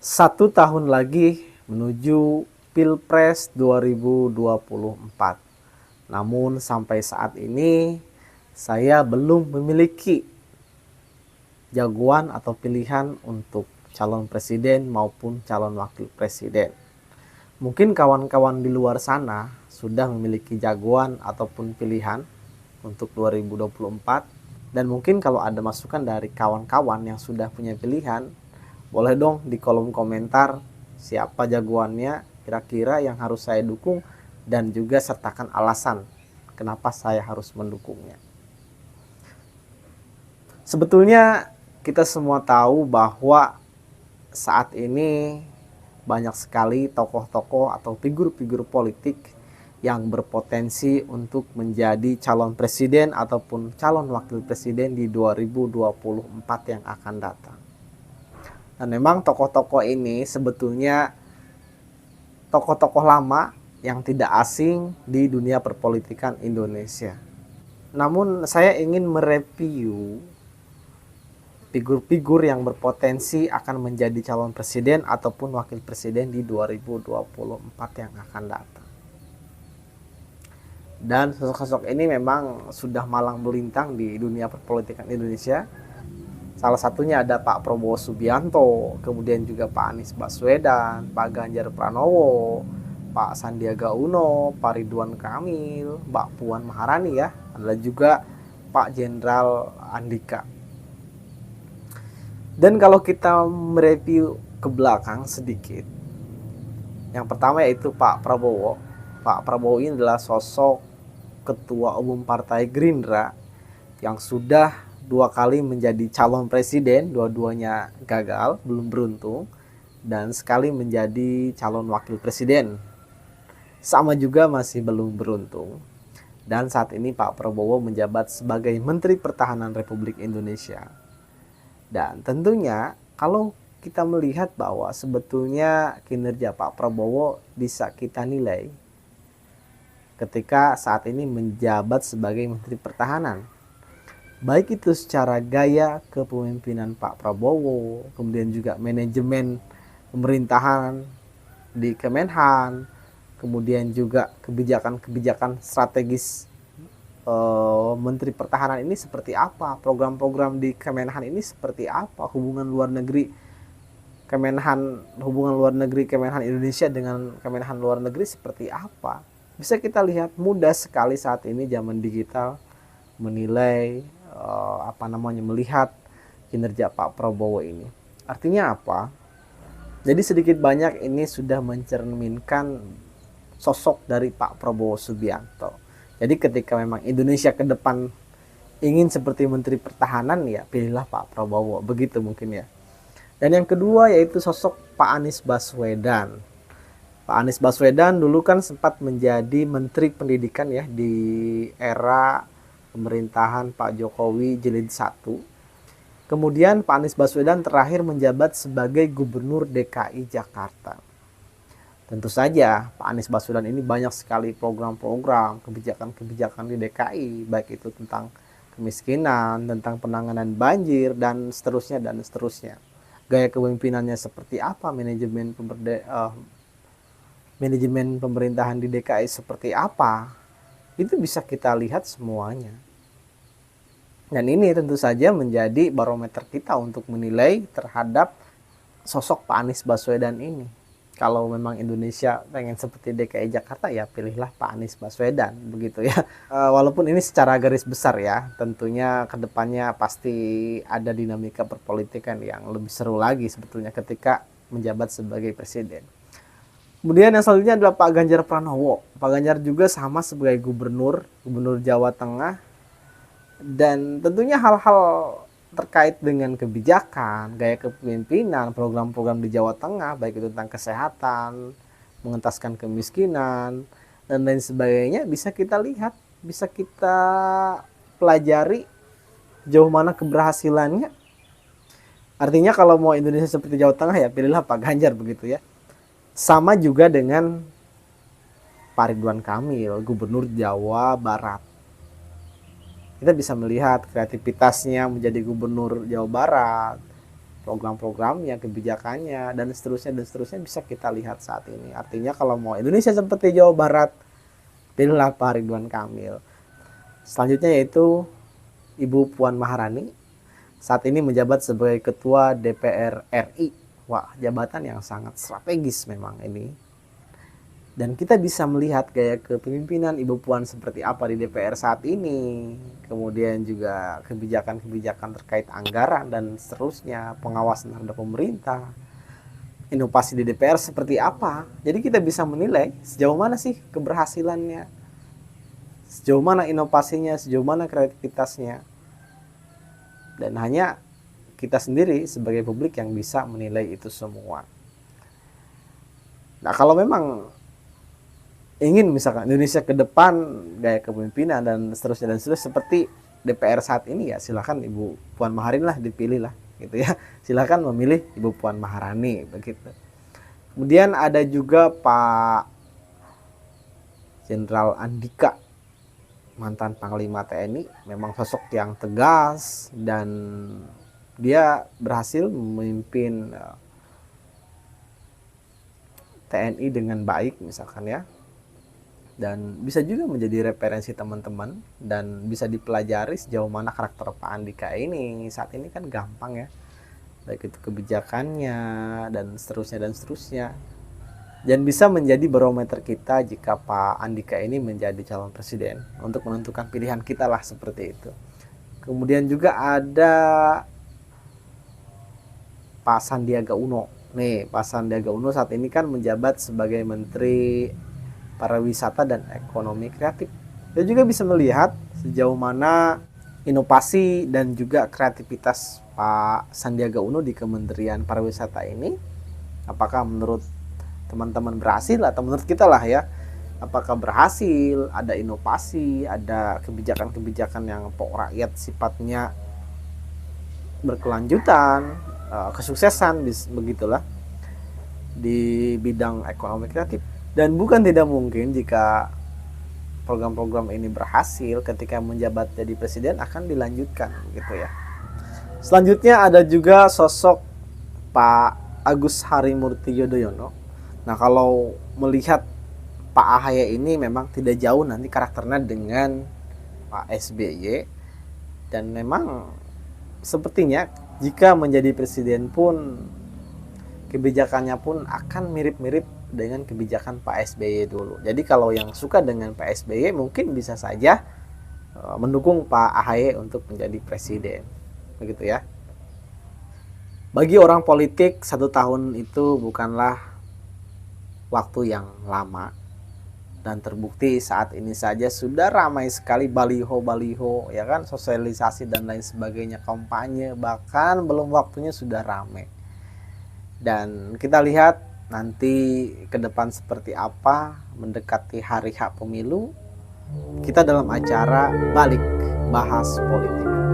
Satu tahun lagi menuju Pilpres 2024. Namun sampai saat ini saya belum memiliki jagoan atau pilihan untuk calon presiden maupun calon wakil presiden. Mungkin kawan-kawan di luar sana sudah memiliki jagoan ataupun pilihan untuk 2024, dan mungkin kalau ada masukan dari kawan-kawan yang sudah punya pilihan, boleh dong di kolom komentar siapa jagoannya kira-kira yang harus saya dukung, dan juga sertakan alasan kenapa saya harus mendukungnya. Sebetulnya kita semua tahu bahwa saat ini banyak sekali tokoh-tokoh atau figur-figur politik yang berpotensi untuk menjadi calon presiden ataupun calon wakil presiden di 2024 yang akan datang. Dan memang tokoh-tokoh ini sebetulnya tokoh-tokoh lama yang tidak asing di dunia perpolitikan Indonesia. Namun saya ingin mereview figur-figur yang berpotensi akan menjadi calon presiden ataupun wakil presiden di 2024 yang akan datang. Dan sosok-sosok ini memang sudah malang melintang di dunia perpolitikan Indonesia. Salah satunya ada Pak Prabowo Subianto, kemudian juga Pak Anies Baswedan, Pak Ganjar Pranowo, Pak Sandiaga Uno, Pak Ridwan Kamil, Mbak Puan Maharani ya, ada juga Pak Jenderal Andika. Dan kalau kita mereview ke belakang sedikit, yang pertama yaitu Pak Prabowo. Pak Prabowo ini adalah sosok Ketua Umum Partai Gerindra yang sudah 2 kali menjadi calon presiden, dua-duanya gagal, belum beruntung, dan sekali menjadi calon wakil presiden, sama juga masih belum beruntung. Dan saat ini Pak Prabowo menjabat sebagai Menteri Pertahanan Republik Indonesia. Dan tentunya kalau kita melihat bahwa sebetulnya kinerja Pak Prabowo bisa kita nilai ketika saat ini menjabat sebagai Menteri Pertahanan. Baik itu secara gaya kepemimpinan Pak Prabowo, kemudian juga manajemen pemerintahan di Kemenhan, kemudian juga kebijakan-kebijakan strategis Menteri Pertahanan ini seperti apa, program-program di Kemenhan ini seperti apa, hubungan luar negeri Kemenhan Indonesia dengan Kemenhan luar negeri seperti apa. Bisa kita lihat mudah sekali saat ini zaman digital menilai melihat kinerja Pak Prabowo ini. Artinya apa? Jadi sedikit banyak ini sudah mencerminkan sosok dari Pak Prabowo Subianto. Jadi ketika memang Indonesia ke depan ingin seperti Menteri Pertahanan, ya pilihlah Pak Prabowo, begitu mungkin ya. Dan yang kedua yaitu sosok Pak Anies Baswedan. Pak Anies Baswedan dulu kan sempat menjadi Menteri Pendidikan ya di era pemerintahan Pak Jokowi Jilid 1. Kemudian Pak Anies Baswedan terakhir menjabat sebagai Gubernur DKI Jakarta. Tentu saja Pak Anies Baswedan ini banyak sekali program-program, kebijakan-kebijakan di DKI, baik itu tentang kemiskinan, tentang penanganan banjir, dan seterusnya dan seterusnya. Gaya kepemimpinannya seperti apa, manajemen pemerintahan di DKI seperti apa, itu bisa kita lihat semuanya. Dan ini tentu saja menjadi barometer kita untuk menilai terhadap sosok Pak Anies Baswedan ini. Kalau memang Indonesia pengen seperti DKI Jakarta, ya pilihlah Pak Anies Baswedan, begitu ya. Walaupun ini secara garis besar ya, tentunya kedepannya pasti ada dinamika perpolitikan yang lebih seru lagi sebetulnya ketika menjabat sebagai presiden. Kemudian yang selanjutnya adalah Pak Ganjar Pranowo. Pak Ganjar juga sama sebagai Gubernur Jawa Tengah. Dan tentunya hal-hal terkait dengan kebijakan, gaya kepemimpinan, program-program di Jawa Tengah, baik itu tentang kesehatan, mengentaskan kemiskinan, dan lain sebagainya, bisa kita lihat, bisa kita pelajari jauh mana keberhasilannya. Artinya kalau mau Indonesia seperti Jawa Tengah, ya pilihlah Pak Ganjar, begitu ya. Sama juga dengan Pak Ridwan Kamil, Gubernur Jawa Barat. Kita bisa melihat kreativitasnya menjadi Gubernur Jawa Barat, program-programnya, kebijakannya, dan seterusnya bisa kita lihat saat ini. Artinya kalau mau Indonesia seperti Jawa Barat, pilihlah Pak Ridwan Kamil. Selanjutnya yaitu Ibu Puan Maharani, saat ini menjabat sebagai Ketua DPR RI. Wah, jabatan yang sangat strategis memang ini. Dan kita bisa melihat gaya kepemimpinan Ibu Puan seperti apa di DPR saat ini. Kemudian juga kebijakan-kebijakan terkait anggaran dan seterusnya, pengawasan terhadap pemerintah, inovasi di DPR seperti apa. Jadi kita bisa menilai sejauh mana sih keberhasilannya, sejauh mana inovasinya, sejauh mana kreativitasnya. Dan hanya kita sendiri sebagai publik yang bisa menilai itu semua. Nah, kalau memang ingin misalkan Indonesia ke depan gaya kepemimpinan dan seterusnya seperti DPR saat ini, ya silakan Ibu Puan Maharani lah dipilih lah gitu ya. Silakan memilih Ibu Puan Maharani begitu. Kemudian ada juga Pak Jenderal Andika, mantan Panglima TNI, memang sosok yang tegas dan dia berhasil memimpin TNI dengan baik misalkan ya. Dan bisa juga menjadi referensi teman-teman dan bisa dipelajari sejauh mana karakter Pak Andika ini. Saat ini kan gampang ya, baik itu kebijakannya dan seterusnya, dan bisa menjadi barometer kita jika Pak Andika ini menjadi calon presiden untuk menentukan pilihan kita lah, seperti itu. Kemudian juga ada Pak Sandiaga Uno. Nih, Pak Sandiaga Uno saat ini kan menjabat sebagai Menteri Pariwisata dan Ekonomi Kreatif. Dia juga bisa melihat sejauh mana inovasi dan juga kreativitas Pak Sandiaga Uno di Kementerian Pariwisata ini. Apakah menurut teman-teman berhasil atau menurut kita lah ya, apakah berhasil, ada inovasi, ada kebijakan-kebijakan yang pro rakyat sifatnya berkelanjutan, kesuksesan begitulah di bidang ekonomi kreatif. Dan bukan tidak mungkin jika program-program ini berhasil, ketika menjabat jadi presiden akan dilanjutkan gitu ya. Selanjutnya ada juga sosok Pak Agus Harimurti Yudhoyono. Nah, kalau melihat Pak AHY ini memang tidak jauh nanti karakternya dengan Pak SBY, dan memang sepertinya jika menjadi presiden pun kebijakannya pun akan mirip-mirip dengan kebijakan Pak SBY dulu. Jadi kalau yang suka dengan Pak SBY mungkin bisa saja mendukung Pak AHY untuk menjadi presiden, begitu ya. Bagi orang politik, 1 tahun itu bukanlah waktu yang lama, dan terbukti saat ini saja sudah ramai sekali baliho-baliho ya kan, sosialisasi dan lain sebagainya, kampanye, bahkan belum waktunya sudah ramai. Dan kita lihat nanti ke depan seperti apa, mendekati hari H pemilu, kita dalam acara Balik Bahas Politik.